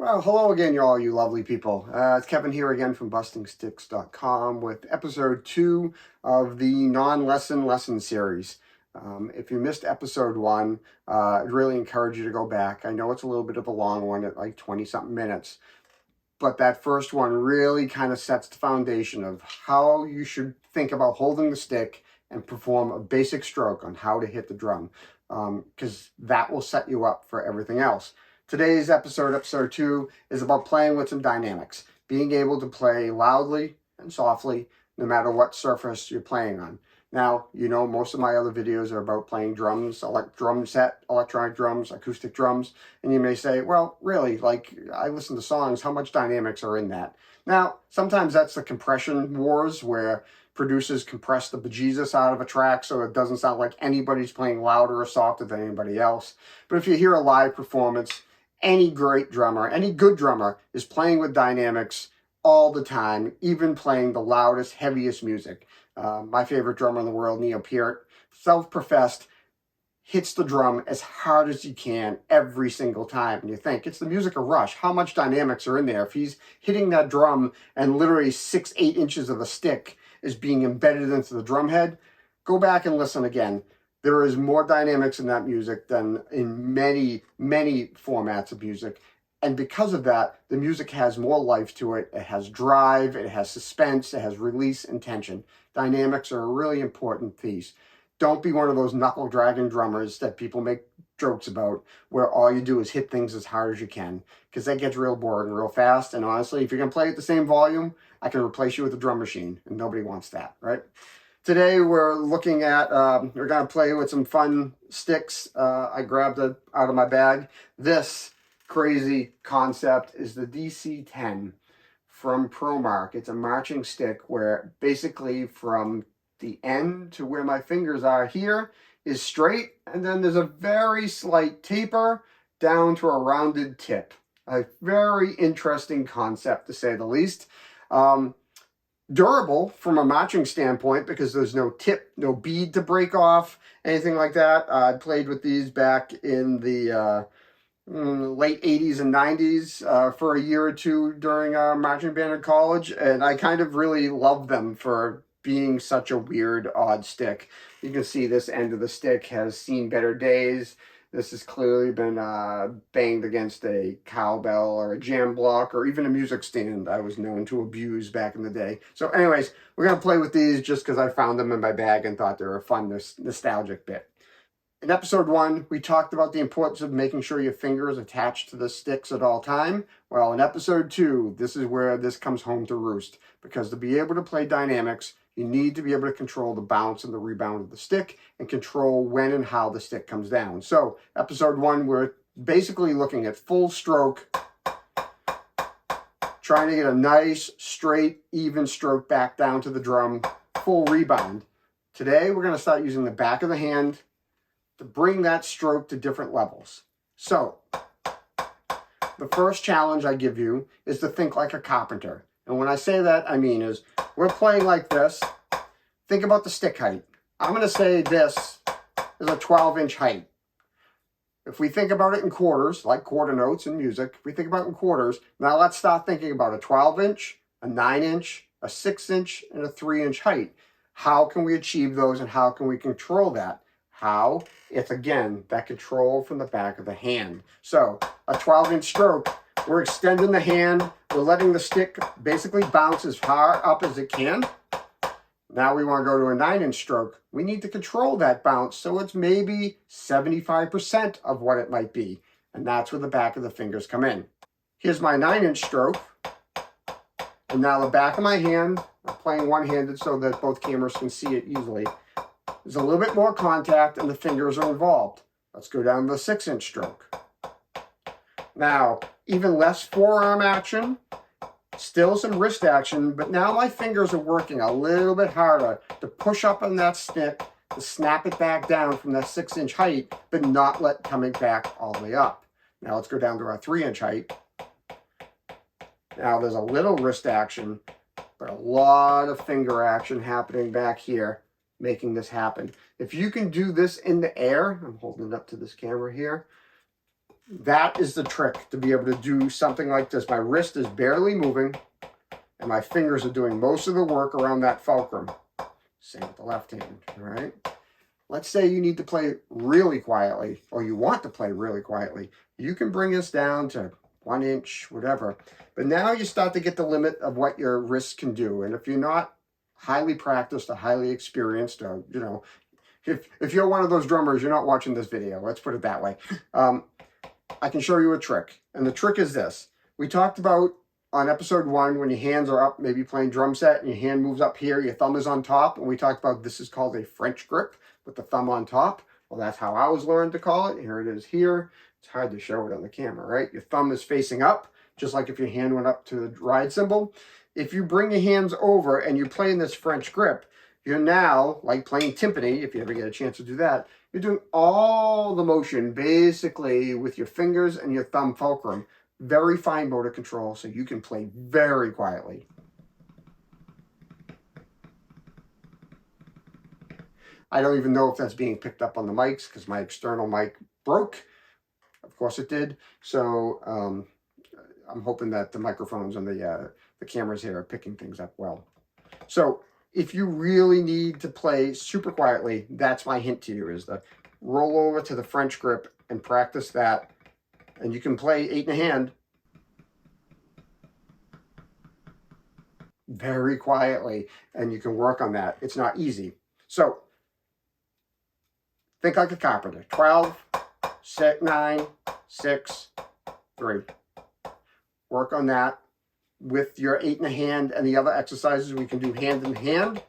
Well, hello again, all you lovely people. It's Kevin here again from BustingSticks.com with episode 2 of the non-lesson lesson series. If you missed episode 1, I'd really encourage you to go back. I know it's a little bit of a long one at like 20-something minutes, but that first one really kind of sets the foundation of how you should think about holding the stick and perform a basic stroke on how to hit the drum, because that will set you up for everything else. Today's episode 2, is about playing with some dynamics, being able to play loudly and softly no matter what surface you're playing on. Now, you know, most of my other videos are about playing drums, drum set, electronic drums, acoustic drums, and you may say, well, really, like, I listen to songs, how much dynamics are in that? Now, sometimes that's the compression wars where producers compress the bejesus out of a track so it doesn't sound like anybody's playing louder or softer than anybody else. But if you hear a live performance, any great drummer, any good drummer is playing with dynamics all the time, even playing the loudest, heaviest music. My favorite drummer in the world, Neil Peart, self-professed, hits the drum as hard as he can every single time. And you think, it's the music of Rush. How much dynamics are in there? If he's hitting that drum and literally 6-8 inches of a stick is being embedded into the drum head, go back and listen again. There is more dynamics in that music than in many, many formats of music. And because of that, the music has more life to it. It has drive, it has suspense, it has release and tension. Dynamics are a really important piece. Don't be one of those knuckle-dragging drummers that people make jokes about, where all you do is hit things as hard as you can, because that gets real boring real fast. And honestly, if you're going to play at the same volume, I can replace you with a drum machine, and nobody wants that, right? Today we're looking at, we're going to play with some fun sticks. I grabbed it out of my bag. This crazy concept is the DC-10 from ProMark. It's a marching stick where basically from the end to where my fingers are here is straight, and then there's a very slight taper down to a rounded tip. A very interesting concept, to say the least. Durable from a marching standpoint because there's no tip, no bead to break off, anything like that. I played with these back in the late 80s and 90s for a year or two during our marching band in college, and I kind of really love them for being such a weird, odd stick. You can see this end of the stick has seen better days. This has clearly been banged against a cowbell or a jam block or even a music stand I was known to abuse back in the day. So anyways, we're going to play with these just because I found them in my bag and thought they were a fun, nostalgic bit. In episode 1, we talked about the importance of making sure your finger is attached to the sticks at all time. Well, in episode 2, this is where this comes home to roost, because to be able to play dynamics, you need to be able to control the bounce and the rebound of the stick and control when and how the stick comes down. So, episode 1, we're basically looking at full stroke, trying to get a nice, straight, even stroke back down to the drum, full rebound. Today, we're going to start using the back of the hand to bring that stroke to different levels. So, the first challenge I give you is to think like a carpenter. And when I say that, I mean is, we're playing like this. Think about the stick height. I'm going to say this is a 12-inch height. If we think about it in quarters, like quarter notes in music, if we think about it in quarters, now let's start thinking about a 12-inch, a 9-inch, a 6-inch, and a 3-inch height. How can we achieve those and how can we control that? How? It's, again, that control from the back of the hand. So, a 12-inch stroke, we're extending the hand, we're letting the stick basically bounce as far up as it can. Now we want to go to a 9-inch stroke. We need to control that bounce so it's maybe 75% of what it might be. And that's where the back of the fingers come in. Here's my 9-inch stroke. And now the back of my hand, I'm playing one-handed so that both cameras can see it easily. There's a little bit more contact and the fingers are involved. Let's go down to the 6-inch stroke. Now, even less forearm action, still some wrist action, but now my fingers are working a little bit harder to push up on that stick, to snap it back down from that 6-inch height, but not let coming back all the way up. Now let's go down to our 3-inch height. Now there's a little wrist action, but a lot of finger action happening back here, making this happen. If you can do this in the air, I'm holding it up to this camera here, That is the trick, to be able to do something like this. My wrist is barely moving, and my fingers are doing most of the work around that fulcrum. Same with the left hand, all right? Let's say you need to play really quietly, or you want to play really quietly. You can bring this down to 1 inch, whatever. But now you start to get the limit of what your wrists can do. And if you're not highly practiced or highly experienced, or, you know, if you're one of those drummers, you're not watching this video. Let's put it that way. I can show you a trick. And the trick is this. We talked about on episode 1, when your hands are up, maybe playing drum set, and your hand moves up here, your thumb is on top. And we talked about this is called a French grip with the thumb on top. Well, that's how I was learned to call it. Here it is here. It's hard to show it on the camera, right? Your thumb is facing up, just like if your hand went up to the ride cymbal. If you bring your hands over and you're playing this French grip, you're now, like playing timpani, if you ever get a chance to do that, you're doing all the motion basically with your fingers and your thumb fulcrum. Very fine motor control, so you can play very quietly. I don't even know if that's being picked up on the mics because my external mic broke. Of course it did. So I'm hoping that the microphones and the cameras here are picking things up well. So if you really need to play super quietly, that's my hint to you, is to roll over to the French grip and practice that. And you can play 8 in a hand very quietly, and you can work on that. It's not easy. So think like a carpenter. 12, 6, 9, 6, 3. Work on that with your 8 in a hand, and the other exercises we can do hand in hand.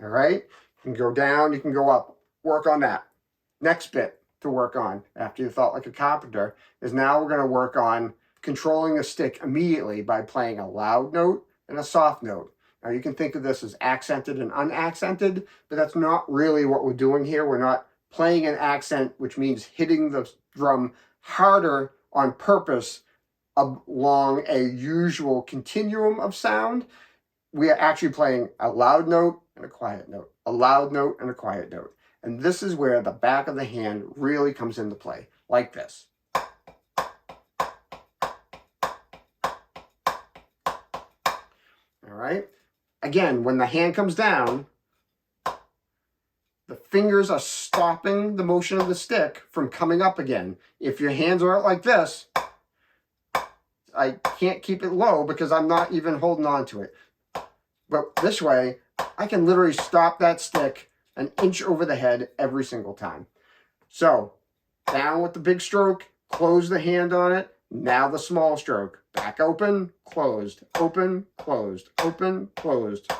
All right, you can go down, you can go up. Work on that. Next bit to work on after you thought like a carpenter is now we're going to work on controlling the stick immediately by playing a loud note and a soft note. Now you can think of this as accented and unaccented, but that's not really what we're doing here. We're not playing an accent, which means hitting the drum harder on purpose along a usual continuum of sound. We are actually playing a loud note and a quiet note, a loud note and a quiet note. And this is where the back of the hand really comes into play, like this. All right. Again, when the hand comes down, the fingers are stopping the motion of the stick from coming up again. If your hands are out like this, I can't keep it low because I'm not even holding on to it. But this way, I can literally stop that stick an inch over the head every single time. So, down with the big stroke, close the hand on it. Now the small stroke. Back open, closed, open, closed, open, closed.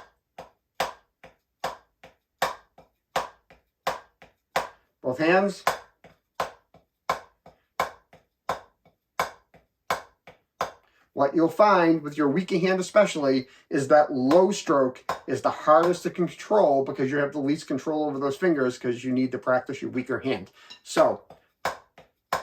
Both hands. What you'll find with your weaker hand especially is that low stroke is the hardest to control because you have the least control over those fingers because you need to practice your weaker hand. So,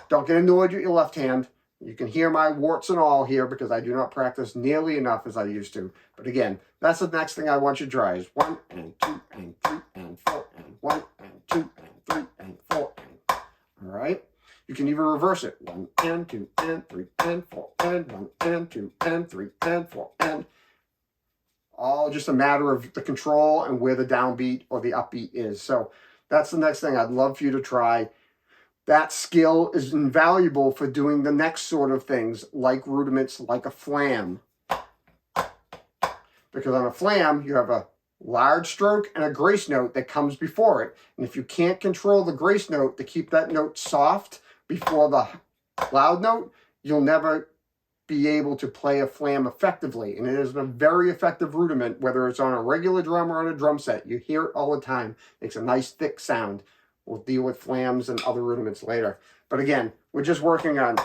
don't get annoyed with your left hand. You can hear my warts and all here because I do not practice nearly enough as I used to. But again, that's the next thing I want you to try is 1 and 2 and 3 and 4 and 1 and 2 and 3 and 4 and. All right? You can even reverse it. 1 and 2 and 3 and 4 and 1 and 2 and 3 and 4 and. All just a matter of the control and where the downbeat or the upbeat is. So that's the next thing I'd love for you to try. That skill is invaluable for doing the next sort of things like rudiments, like a flam. Because on a flam, you have a large stroke and a grace note that comes before it. And if you can't control the grace note to keep that note soft before the loud note, you'll never be able to play a flam effectively. And it is a very effective rudiment, whether it's on a regular drum or on a drum set. You hear it all the time. Makes a nice thick sound. We'll deal with flams and other rudiments later. But again, we're just working on.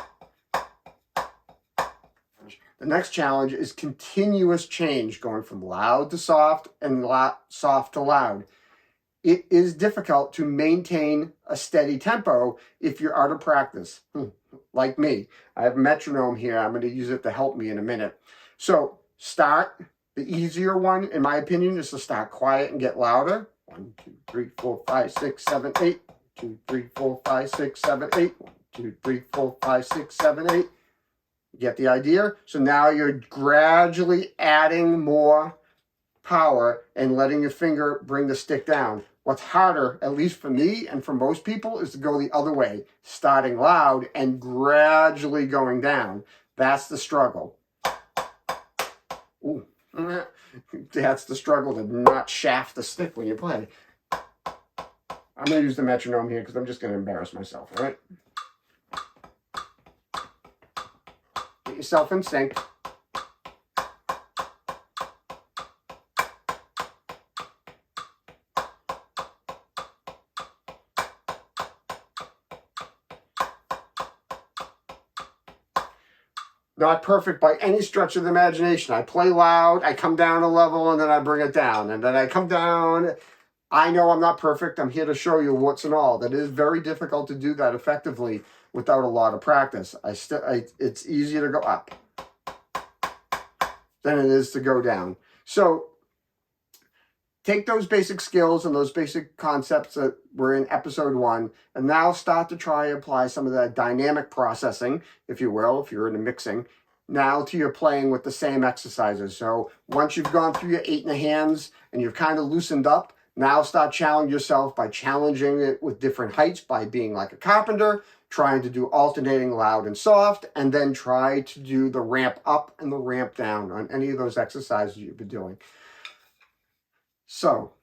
The next challenge is continuous change, going from loud to soft and soft to loud. It is difficult to maintain a steady tempo if you're out of practice. Like me. I have a metronome here. I'm going to use it to help me in a minute. So start The easier one, in my opinion, is to start quiet and get louder. 1, 2, 3, 4, 5, 6, 7, 8. 2, 3, 4, 5, 6, 7, 8. 1, 2, 3, 4, 5, 6, 7, 8. You get the idea? So now you're gradually adding more power and letting your finger bring the stick down. What's harder, at least for me and for most people, is to go the other way, starting loud and gradually going down. That's the struggle. Ooh. That's the struggle, to not shaft the stick when you play. I'm going to use the metronome here because I'm just going to embarrass myself, all right? Get yourself in sync. Not perfect by any stretch of the imagination. I play loud, I come down a level, and then I bring it down. And then I come down. I know I'm not perfect. I'm here to show you what's and all. That is very difficult to do that effectively without a lot of practice. It's easier to go up than it is to go down. So take those basic skills and those basic concepts that were in episode 1, and now start to try and apply some of that dynamic processing, if you will, if you're into mixing, now to your playing with the same exercises. So once you've gone through your 8 in the hands and you've kind of loosened up, now start challenging yourself by challenging it with different heights, by being like a carpenter, trying to do alternating loud and soft, and then try to do the ramp up and the ramp down on any of those exercises you've been doing. So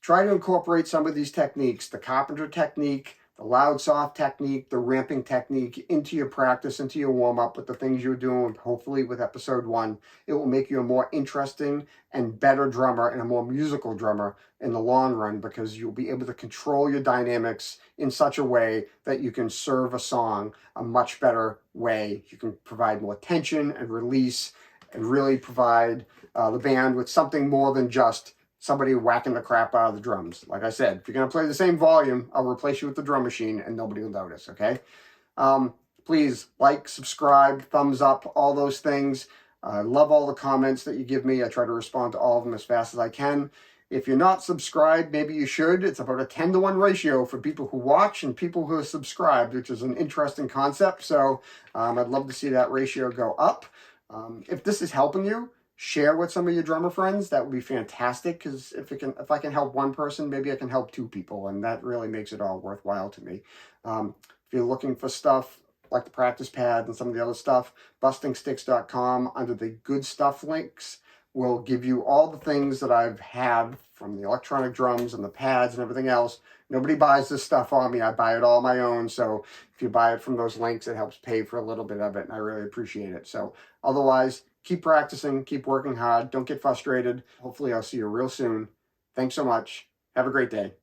try to incorporate some of these techniques, the Carpenter technique, the loud soft technique, the ramping technique, into your practice, into your warm-up with the things you're doing, hopefully with episode 1. It will make you a more interesting and better drummer and a more musical drummer in the long run, because you'll be able to control your dynamics in such a way that you can serve a song a much better way. You can provide more tension and release and really provide the band with something more than just somebody whacking the crap out of the drums. Like I said, if you're going to play the same volume, I'll replace you with the drum machine and nobody will notice, okay? Please like, subscribe, thumbs up, all those things. I love all the comments that you give me. I try to respond to all of them as fast as I can. If you're not subscribed, maybe you should. It's about a 10-to-1 ratio for people who watch and people who are subscribed, which is an interesting concept. So I'd love to see that ratio go up. If this is helping you, share with some of your drummer friends. That would be fantastic, because if I can help one person, maybe I can help 2 people, and that really makes it all worthwhile to me. If you're looking for stuff like the practice pad and some of the other stuff, bustingsticks.com under the good stuff links will give you all the things that I've had, from the electronic drums and the pads and everything else. Nobody buys this stuff on me. I buy it all my own. So if you buy it from those links, it helps pay for a little bit of it, and I really appreciate it. So otherwise, keep practicing, keep working hard, don't get frustrated. Hopefully I'll see you real soon. Thanks so much. Have a great day.